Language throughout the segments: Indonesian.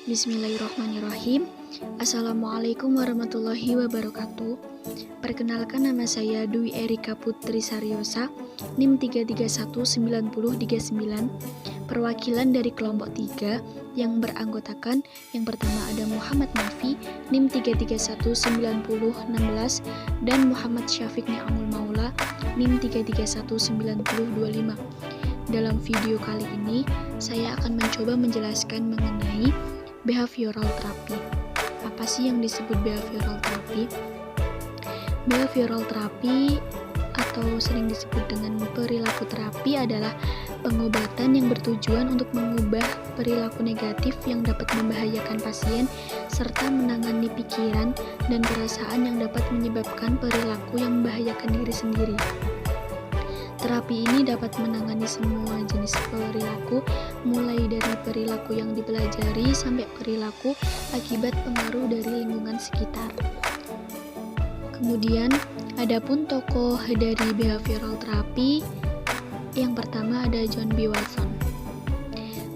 Bismillahirrahmanirrahim. Assalamualaikum warahmatullahi wabarakatuh. Perkenalkan, nama saya Dwi Erika Putri Saryosa, NIM 3319039, perwakilan dari kelompok 3 yang beranggotakan yang pertama ada Muhammad Nafi, NIM 3319016, dan Muhammad Syafiq Ni'amul Maula, NIM 3319025. Dalam video kali ini, saya akan mencoba menjelaskan mengenai behavioral therapy. Apa sih yang disebut behavioral therapy? Behavioral therapy atau sering disebut dengan perilaku terapi adalah pengobatan yang bertujuan untuk mengubah perilaku negatif yang dapat membahayakan pasien serta menangani pikiran dan perasaan yang dapat menyebabkan perilaku yang membahayakan diri sendiri. Terapi ini dapat menangani semua jenis perilaku, mulai dari perilaku yang dipelajari sampai perilaku akibat pengaruh dari lingkungan sekitar. Kemudian, adapun tokoh dari behavioral therapy, yang pertama ada John B. Watson.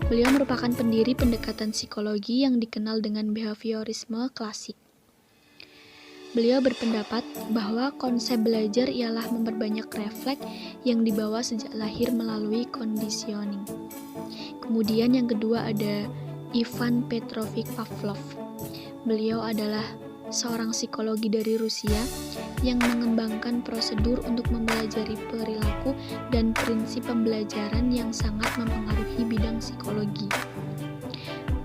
Beliau merupakan pendiri pendekatan psikologi yang dikenal dengan behaviorisme klasik. Beliau berpendapat bahwa konsep belajar ialah memperbanyak refleks yang dibawa sejak lahir melalui conditioning. Kemudian yang kedua ada Ivan Petrovich Pavlov. Beliau adalah seorang psikologi dari Rusia yang mengembangkan prosedur untuk mempelajari perilaku dan prinsip pembelajaran yang sangat mempengaruhi bidang psikologi.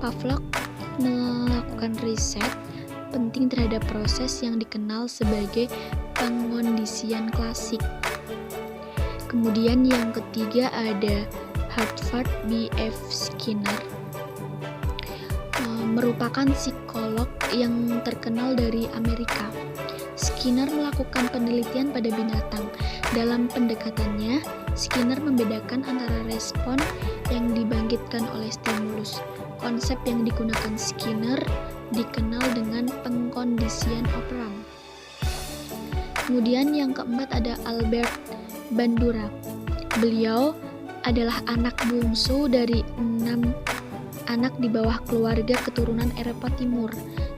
Pavlov melakukan riset penting terhadap proses yang dikenal sebagai pengondisian klasik. Kemudian yang ketiga ada Hartford B. F. Skinner, merupakan psikolog yang terkenal dari Amerika. Skinner melakukan penelitian pada binatang. Dalam pendekatannya, Skinner membedakan antara respon yang dibangkitkan oleh stimulus. Konsep yang digunakan Skinner dikenal dengan pengkondisian operan. Kemudian yang keempat ada Albert Bandura. Beliau adalah anak bungsu dari 6 anak di bawah keluarga keturunan Eropa Timur.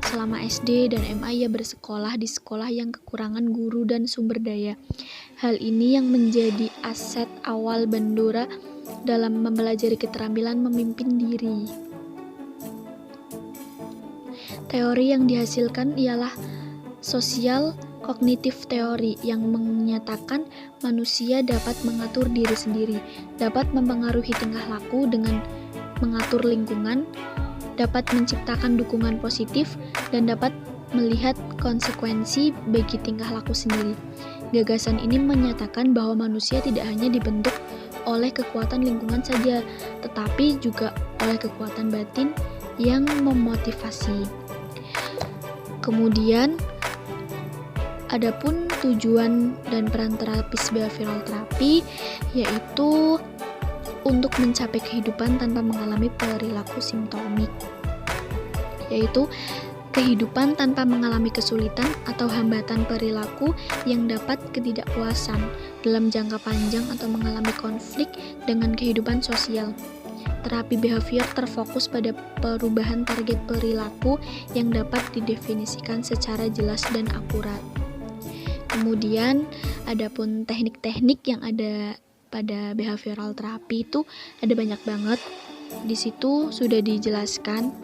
Selama SD dan SMA ia bersekolah di sekolah yang kekurangan guru dan sumber daya. Hal ini yang menjadi aset awal Bandura dalam mempelajari keterampilan memimpin diri. Teori yang dihasilkan ialah sosial kognitif teori yang menyatakan manusia dapat mengatur diri sendiri, dapat mempengaruhi tingkah laku dengan mengatur lingkungan, dapat menciptakan dukungan positif, dan dapat melihat konsekuensi bagi tingkah laku sendiri. Gagasan ini menyatakan bahwa manusia tidak hanya dibentuk oleh kekuatan lingkungan saja, tetapi juga oleh kekuatan batin yang memotivasi. Kemudian, adapun tujuan dan peran terapis behavioral therapy yaitu untuk mencapai kehidupan tanpa mengalami perilaku simptomik, yaitu kehidupan tanpa mengalami kesulitan atau hambatan perilaku yang dapat ketidakpuasan dalam jangka panjang atau mengalami konflik dengan kehidupan sosial. Terapi behavior terfokus pada perubahan target perilaku yang dapat didefinisikan secara jelas dan akurat. Kemudian, adapun teknik-teknik yang ada pada behavioral therapy itu ada banyak banget. Di situ sudah disebutkan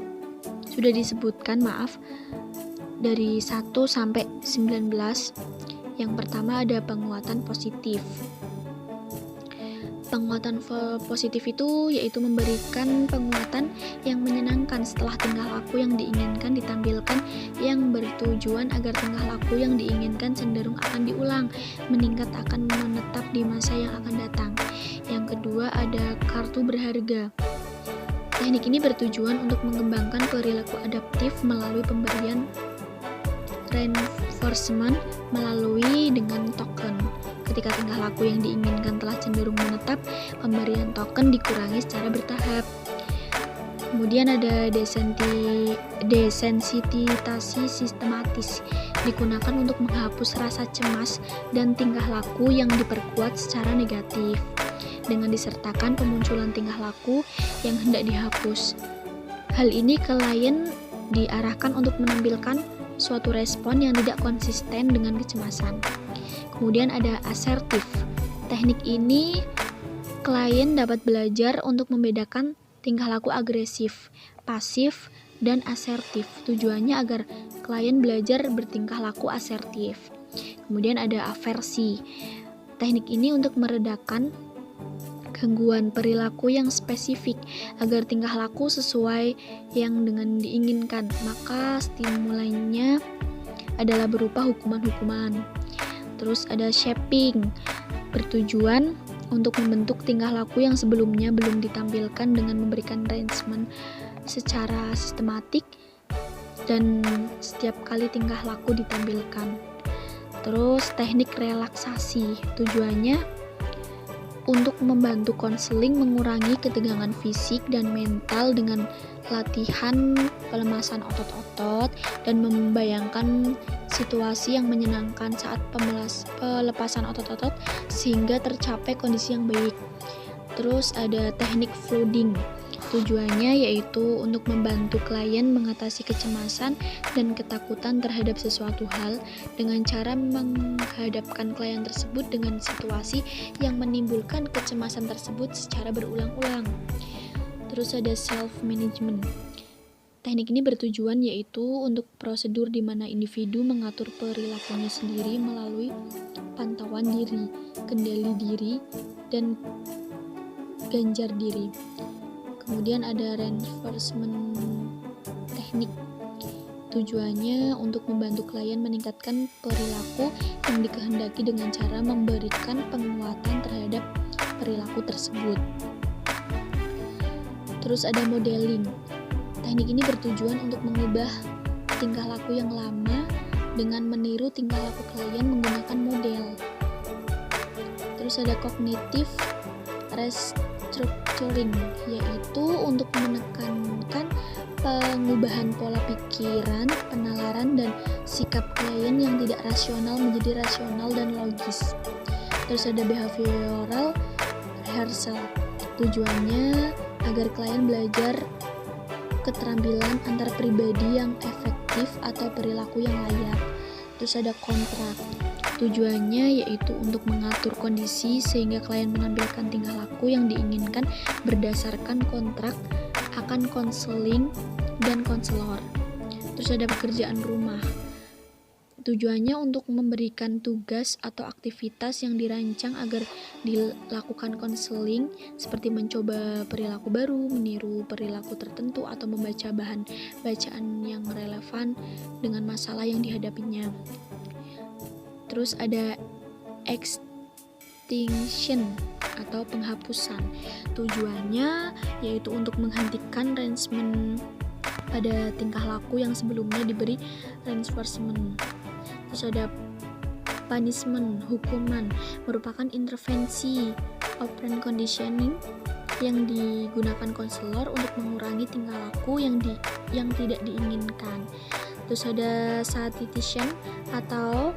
dari 1 sampai 19. Yang pertama ada penguatan positif. Penguatan positif itu yaitu memberikan penguatan yang menyenangkan setelah tingkah laku yang diinginkan ditampilkan, yang bertujuan agar tingkah laku yang diinginkan cenderung akan diulang, meningkat akan menetap di masa yang akan datang. Yang kedua ada kartu berharga. Teknik ini bertujuan untuk mengembangkan perilaku adaptif melalui pemberian reinforcement melalui dengan token. Ketika tingkah laku yang diinginkan telah cenderung menetap, pemberian token dikurangi secara bertahap. Kemudian ada desensititasi sistematis, digunakan untuk menghapus rasa cemas dan tingkah laku yang diperkuat secara negatif, dengan disertakan pemunculan tingkah laku yang hendak dihapus. Hal ini klien diarahkan untuk menampilkan suatu respon yang tidak konsisten dengan kecemasan. Kemudian ada asertif. Teknik ini klien dapat belajar untuk membedakan tingkah laku agresif, pasif, dan asertif. Tujuannya agar klien belajar bertingkah laku asertif. Kemudian ada aversi. Teknik ini untuk meredakan gangguan perilaku yang spesifik agar tingkah laku sesuai yang dengan diinginkan. Maka stimulannya adalah berupa hukuman-hukuman. Terus ada shaping, bertujuan untuk membentuk tingkah laku yang sebelumnya belum ditampilkan dengan memberikan reinforcement secara sistematik dan setiap kali tingkah laku ditampilkan. Terus teknik relaksasi, tujuannya untuk membantu konseling mengurangi ketegangan fisik dan mental dengan latihan pelemasan otot-otot dan membayangkan situasi yang menyenangkan saat pelepasan otot-otot sehingga tercapai kondisi yang baik. Terus ada teknik flooding. Tujuannya yaitu untuk membantu klien mengatasi kecemasan dan ketakutan terhadap sesuatu hal dengan cara menghadapkan klien tersebut dengan situasi yang menimbulkan kecemasan tersebut secara berulang-ulang. Terus ada self-management. Teknik ini bertujuan yaitu untuk prosedur di mana individu mengatur perilakunya sendiri melalui pantauan diri, kendali diri, dan ganjar diri. Kemudian ada reinforcement teknik. Tujuannya untuk membantu klien meningkatkan perilaku yang dikehendaki dengan cara memberikan penguatan terhadap perilaku tersebut. Terus ada modeling. Teknik ini bertujuan untuk mengubah tingkah laku yang lama dengan meniru tingkah laku klien menggunakan model. Terus ada cognitive restructuring, yaitu untuk menekankan pengubahan pola pikiran, penalaran, dan sikap klien yang tidak rasional menjadi rasional dan logis. Terus ada behavioral rehearsal. Tujuannya agar klien belajar keterampilan antar pribadi yang efektif atau perilaku yang layak. Terus ada kontrak. Tujuannya yaitu untuk mengatur kondisi sehingga klien menampilkan tingkah laku yang diinginkan berdasarkan kontrak akan konseling dan konselor. Terus ada pekerjaan rumah. Tujuannya untuk memberikan tugas atau aktivitas yang dirancang agar dilakukan konseling seperti mencoba perilaku baru, meniru perilaku tertentu, atau membaca bahan bacaan yang relevan dengan masalah yang dihadapinya. Terus ada extinction atau penghapusan. Tujuannya yaitu untuk menghentikan reinforcement pada tingkah laku yang sebelumnya diberi reinforcement. Terus ada punishment, hukuman, merupakan intervensi operant conditioning yang digunakan konselor untuk mengurangi tingkah laku yang tidak diinginkan. Terus ada satiation atau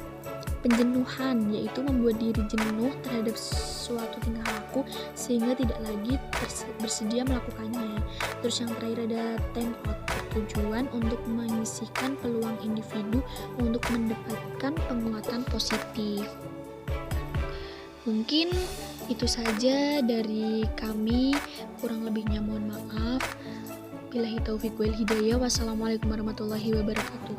penjenuhan, yaitu membuat diri jenuh terhadap suatu tingkah laku sehingga tidak lagi bersedia melakukannya. Terus yang terakhir ada time out, bertujuan untuk menyisihkan peluang individu untuk mendapatkan penguatan positif. Mungkin itu saja dari kami, kurang lebihnya mohon maaf. Billahi taufiq wal hidayah. Wassalamualaikum warahmatullahi wabarakatuh.